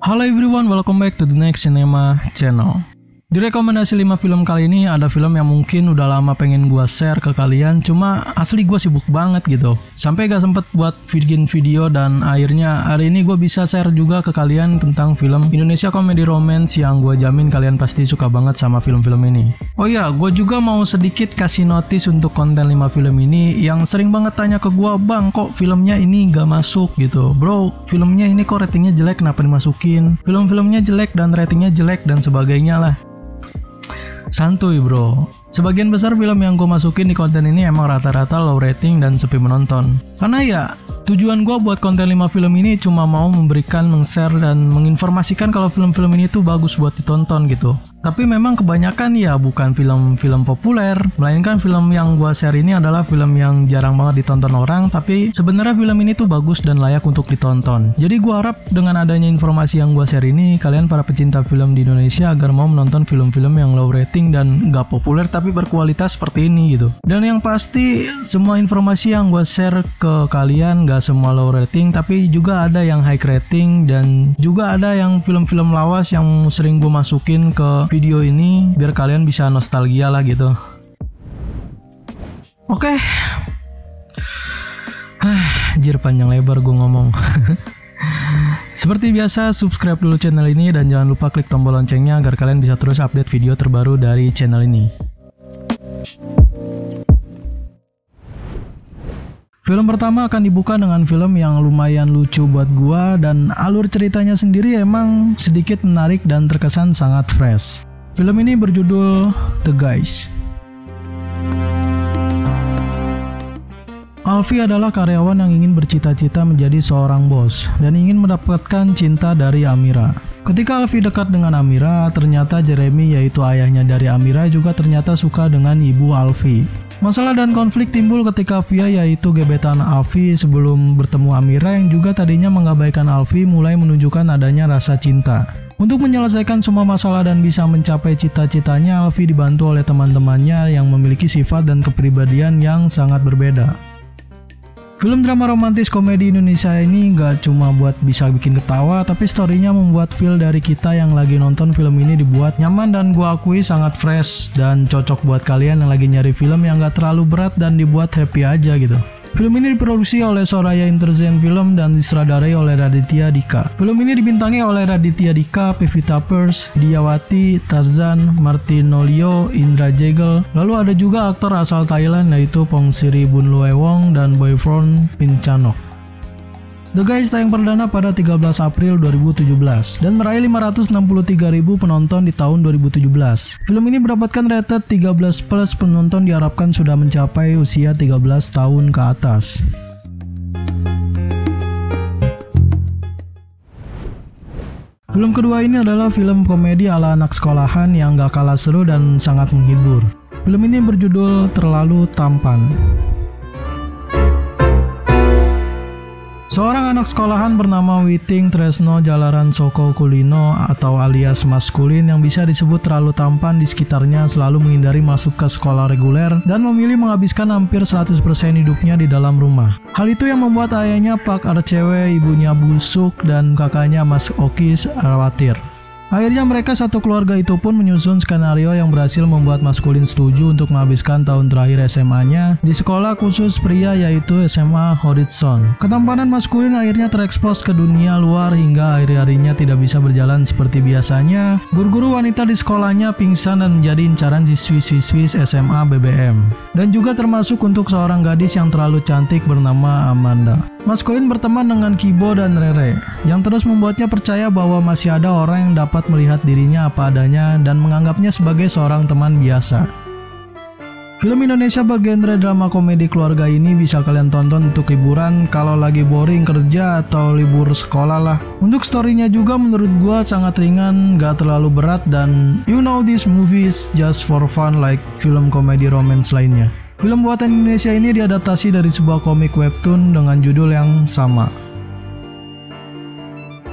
Halo everyone, welcome back to the Next Cinema channel. Di rekomendasi 5 film kali ini ada film yang mungkin udah lama pengen gua share ke kalian, cuma asli gua sibuk banget gitu. Sampai gak sempet buat bikin video dan akhirnya hari ini gua bisa share juga ke kalian tentang film Indonesia komedi romance yang gua jamin kalian pasti suka banget sama film-film ini. Oh iya, gua juga mau sedikit kasih notice untuk konten 5 film ini yang sering banget tanya ke gua, "Bang, kok filmnya ini gak masuk?" gitu. "Bro, filmnya ini kok ratingnya jelek, kenapa dimasukin? Film-filmnya jelek dan ratingnya jelek dan sebagainya lah." Santuy bro, sebagian besar film yang gue masukin di konten ini emang rata-rata low rating dan sepi menonton. Karena ya, tujuan gue buat konten 5 film ini cuma mau memberikan, meng-share, dan menginformasikan kalau film-film ini tuh bagus buat ditonton gitu. Tapi memang kebanyakan ya bukan film-film populer, melainkan film yang gue share ini adalah film yang jarang banget ditonton orang, tapi sebenarnya film ini tuh bagus dan layak untuk ditonton. Jadi gue harap dengan adanya informasi yang gue share ini, kalian para pecinta film di Indonesia agar mau menonton film-film yang low rating dan gak populer tapi berkualitas seperti ini gitu. Dan yang pasti semua informasi yang gue share ke kalian gak semua low rating, tapi juga ada yang high rating dan juga ada yang film-film lawas yang sering gue masukin ke video ini biar kalian bisa nostalgia lah gitu. Oke. Anjir panjang lebar gue ngomong. Seperti biasa, subscribe dulu channel ini dan jangan lupa klik tombol loncengnya agar kalian bisa terus update video terbaru dari channel ini. Film pertama akan dibuka dengan film yang lumayan lucu buat gua dan alur ceritanya sendiri emang sedikit menarik dan terkesan sangat fresh. Film ini berjudul The Guys. Alfi adalah karyawan yang ingin bercita-cita menjadi seorang bos dan ingin mendapatkan cinta dari Amira. Ketika Alfi dekat dengan Amira, ternyata Jeremy yaitu ayahnya dari Amira juga ternyata suka dengan ibu Alfi. Masalah dan konflik timbul ketika Via yaitu gebetan Alfi sebelum bertemu Amira yang juga tadinya mengabaikan Alfi mulai menunjukkan adanya rasa cinta. Untuk menyelesaikan semua masalah dan bisa mencapai cita-citanya, Alfi dibantu oleh teman-temannya yang memiliki sifat dan kepribadian yang sangat berbeda. Film drama romantis komedi Indonesia ini gak cuma buat bisa bikin ketawa, tapi storynya membuat feel dari kita yang lagi nonton film ini dibuat nyaman dan gua akui sangat fresh dan cocok buat kalian yang lagi nyari film yang gak terlalu berat dan dibuat happy aja gitu. Film ini diproduksi oleh Soraya Entertainment Film dan disutradarai oleh Raditya Dika. Film ini dibintangi oleh Raditya Dika, Pevita Pierce, Diyawati, Tarzan, Martinolio, Indra Jegel. Lalu ada juga aktor asal Thailand yaitu Pongsiri Bunluewong dan Boyfriend Pinchanok. The Guys tayang perdana pada 13 April 2017 dan meraih 563.000 penonton di tahun 2017. Film ini mendapatkan rated 13+, penonton diharapkan sudah mencapai usia 13 tahun ke atas. Film kedua ini adalah film komedi ala anak sekolahan yang gak kalah seru dan sangat menghibur. Film ini berjudul Terlalu Tampan. Seorang anak sekolahan bernama Witing Tresno Jalaran Soko Kulino atau alias maskulin yang bisa disebut terlalu tampan di sekitarnya selalu menghindari masuk ke sekolah reguler dan memilih menghabiskan hampir 100% hidupnya di dalam rumah. Hal itu yang membuat ayahnya Pak Arcewe, ibunya Busuk, dan kakaknya Mas Okis khawatir. Akhirnya mereka satu keluarga itu pun menyusun skenario yang berhasil membuat maskulin setuju untuk menghabiskan tahun terakhir SMA-nya di sekolah khusus pria yaitu SMA Horizon. Ketampanan maskulin akhirnya terekspos ke dunia luar hingga akhir-harinya tidak bisa berjalan seperti biasanya. Guru-guru wanita di sekolahnya pingsan dan menjadi incaran siswi-siswi SMA BBM. Dan juga termasuk untuk seorang gadis yang terlalu cantik bernama Amanda. Maskulin berteman dengan Kibo dan Rere, yang terus membuatnya percaya bahwa masih ada orang yang dapat melihat dirinya apa adanya dan menganggapnya sebagai seorang teman biasa. Film Indonesia bergenre drama komedi keluarga ini bisa kalian tonton untuk liburan kalau lagi boring kerja atau libur sekolah lah. Untuk storynya juga menurut gua sangat ringan, gak terlalu berat dan you know this movie is just for fun like film komedi romance lainnya. Film buatan Indonesia ini diadaptasi dari sebuah komik webtoon dengan judul yang sama.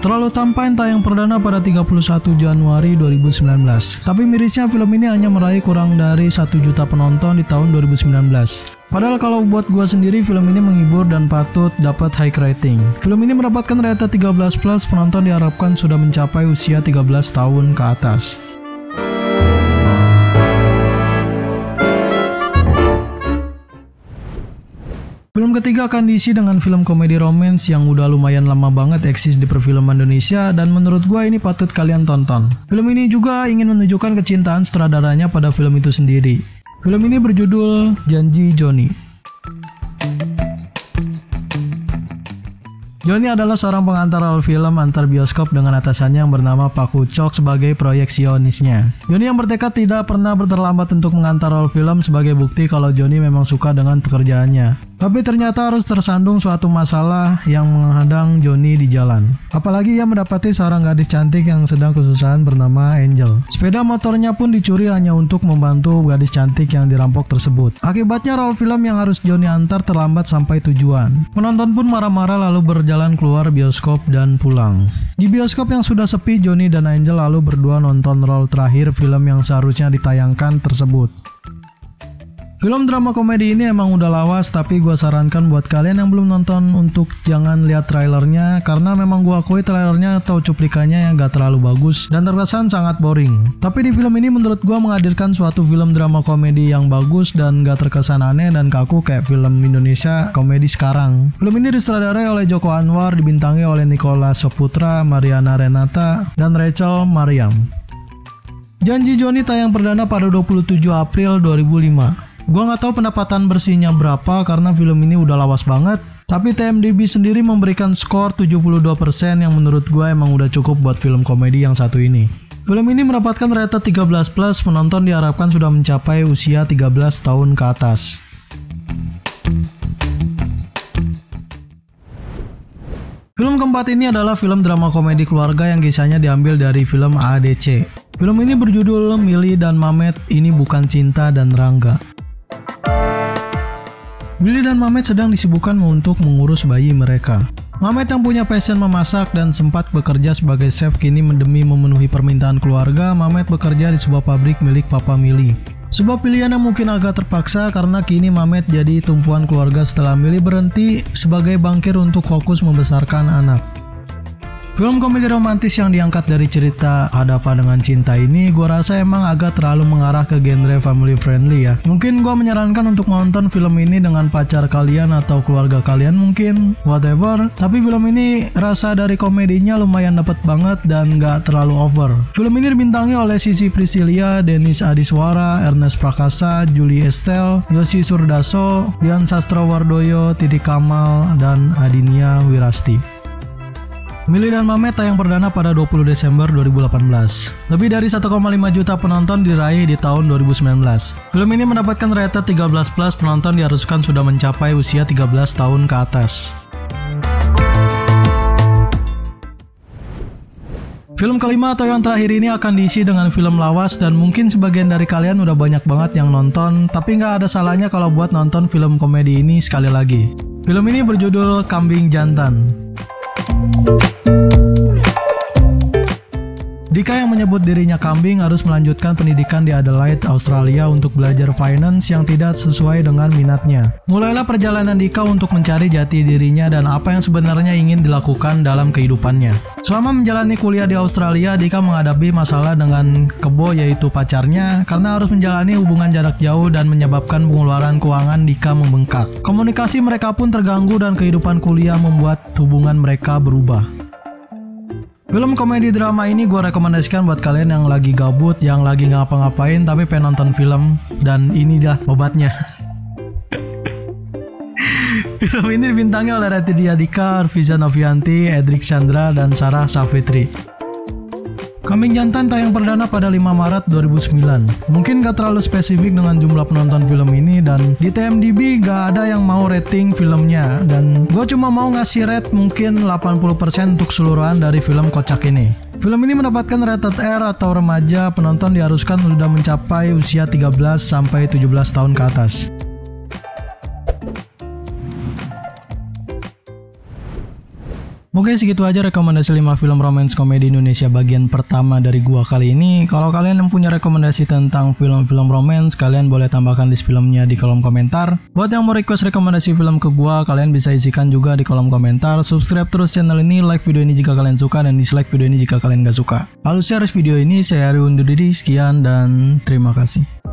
Terlalu Tampan tayang perdana pada 31 Januari 2019. Tapi mirisnya film ini hanya meraih kurang dari 1 juta penonton di tahun 2019. Padahal kalau buat gua sendiri film ini menghibur dan patut dapat high rating. Film ini mendapatkan rated 13+, penonton diharapkan sudah mencapai usia 13 tahun ke atas. Film ketiga akan diisi dengan film komedi romance yang udah lumayan lama banget eksis di perfilman Indonesia dan menurut gua ini patut kalian tonton. Film ini juga ingin menunjukkan kecintaan sutradaranya pada film itu sendiri. Film ini berjudul Janji Joni. Joni adalah seorang pengantar role film antar bioskop dengan atasannya yang bernama Pak Kucok sebagai proyeksionisnya. Joni yang bertekad tidak pernah terlambat untuk mengantar role film sebagai bukti kalau Joni memang suka dengan pekerjaannya. Tapi ternyata harus tersandung suatu masalah yang menghadang Joni di jalan. Apalagi ia mendapati seorang gadis cantik yang sedang kesusahan bernama Angel. Sepeda motornya pun dicuri hanya untuk membantu gadis cantik yang dirampok tersebut. Akibatnya role film yang harus Joni antar terlambat sampai tujuan. Penonton pun marah-marah lalu berjalan keluar bioskop dan pulang. Di bioskop yang sudah sepi, Joni dan Angel lalu berdua nonton role terakhir film yang seharusnya ditayangkan tersebut. Film drama komedi ini emang udah lawas, tapi gue sarankan buat kalian yang belum nonton untuk jangan lihat trailernya, karena memang gue akui trailernya atau cuplikannya yang gak terlalu bagus dan terkesan sangat boring. Tapi di film ini menurut gue menghadirkan suatu film drama komedi yang bagus dan gak terkesan aneh dan kaku kayak film Indonesia komedi sekarang. Film ini disutradarai oleh Joko Anwar, dibintangi oleh Nicholas Saputra, Mariana Renata, dan Rachel Mariam. Janji Joni tayang perdana pada 27 April 2005. Gua nggak tahu pendapatan bersihnya berapa karena film ini udah lawas banget. Tapi TMDb sendiri memberikan skor 72% yang menurut gua emang udah cukup buat film komedi yang satu ini. Film ini mendapatkan rated 13+, penonton diharapkan sudah mencapai usia 13 tahun ke atas. Film keempat ini adalah film drama komedi keluarga yang kisahnya diambil dari film AADC. Film ini berjudul Milly dan Mamet, Ini Bukan Cinta dan Rangga. Milly dan Mamet sedang disibukkan untuk mengurus bayi mereka. Mamet yang punya passion memasak dan sempat bekerja sebagai chef kini demi memenuhi permintaan keluarga, Mamet bekerja di sebuah pabrik milik Papa Milly. Sebuah pilihan yang mungkin agak terpaksa karena kini Mamet jadi tumpuan keluarga setelah Milly berhenti sebagai bankir untuk fokus membesarkan anak. Film komedi romantis yang diangkat dari cerita Ada Apa Dengan Cinta ini gua rasa emang agak terlalu mengarah ke genre family friendly ya. Mungkin gua menyarankan untuk menonton film ini dengan pacar kalian atau keluarga kalian mungkin, whatever. Tapi film ini rasa dari komedinya lumayan dapet banget dan gak terlalu over. Film ini dibintangi oleh Sissy Priscillia, Denis Adiswara, Ernest Prakasa, Julie Estelle, Yosi Surdaso, Dian Sastrowardoyo, Titi Kamal, dan Adinia Wirasti. Milly dan Mamet tayang perdana pada 20 Desember 2018. Lebih dari 1,5 juta penonton diraih di tahun 2019. Film ini mendapatkan rated 13+, penonton diharuskan sudah mencapai usia 13 tahun ke atas. Film kelima atau yang terakhir ini akan diisi dengan film lawas dan mungkin sebagian dari kalian udah banyak banget yang nonton, tapi nggak ada salahnya kalau buat nonton film komedi ini sekali lagi. Film ini berjudul Kambing Jantan. Dika yang menyebut dirinya kambing harus melanjutkan pendidikan di Adelaide, Australia untuk belajar finance yang tidak sesuai dengan minatnya. Mulailah perjalanan Dika untuk mencari jati dirinya dan apa yang sebenarnya ingin dilakukan dalam kehidupannya. Selama menjalani kuliah di Australia, Dika menghadapi masalah dengan Kebo yaitu pacarnya karena harus menjalani hubungan jarak jauh dan menyebabkan pengeluaran keuangan Dika membengkak. Komunikasi mereka pun terganggu dan kehidupan kuliah membuat hubungan mereka berubah. Film komedi drama ini gue rekomendasikan buat kalian yang lagi gabut, yang lagi ngapa-ngapain tapi pengen nonton film, dan ini dah obatnya. Film ini dibintangi oleh Raditya Dika, Arviza Novianti, Edric Chandra, dan Sarah Savitri. Kambing Jantan tayang perdana pada 5 Maret 2009. Mungkin gak terlalu spesifik dengan jumlah penonton film ini dan di TMDb gak ada yang mau rating filmnya dan gue cuma mau ngasih rate mungkin 80% untuk keseluruhan dari film kocak ini. Film ini mendapatkan rated R atau remaja, penonton diharuskan sudah mencapai usia 13 sampai 17 tahun ke atas. Oke, segitu aja rekomendasi 5 film romance komedi Indonesia bagian pertama dari gua kali ini. Kalau kalian yang punya rekomendasi tentang film-film romance, kalian boleh tambahkan list filmnya di kolom komentar. Buat yang mau request rekomendasi film ke gua, kalian bisa isikan juga di kolom komentar. Subscribe terus channel ini, like video ini jika kalian suka, dan dislike video ini jika kalian gak suka. Lalu share video ini, saya Ari undur diri, sekian dan terima kasih.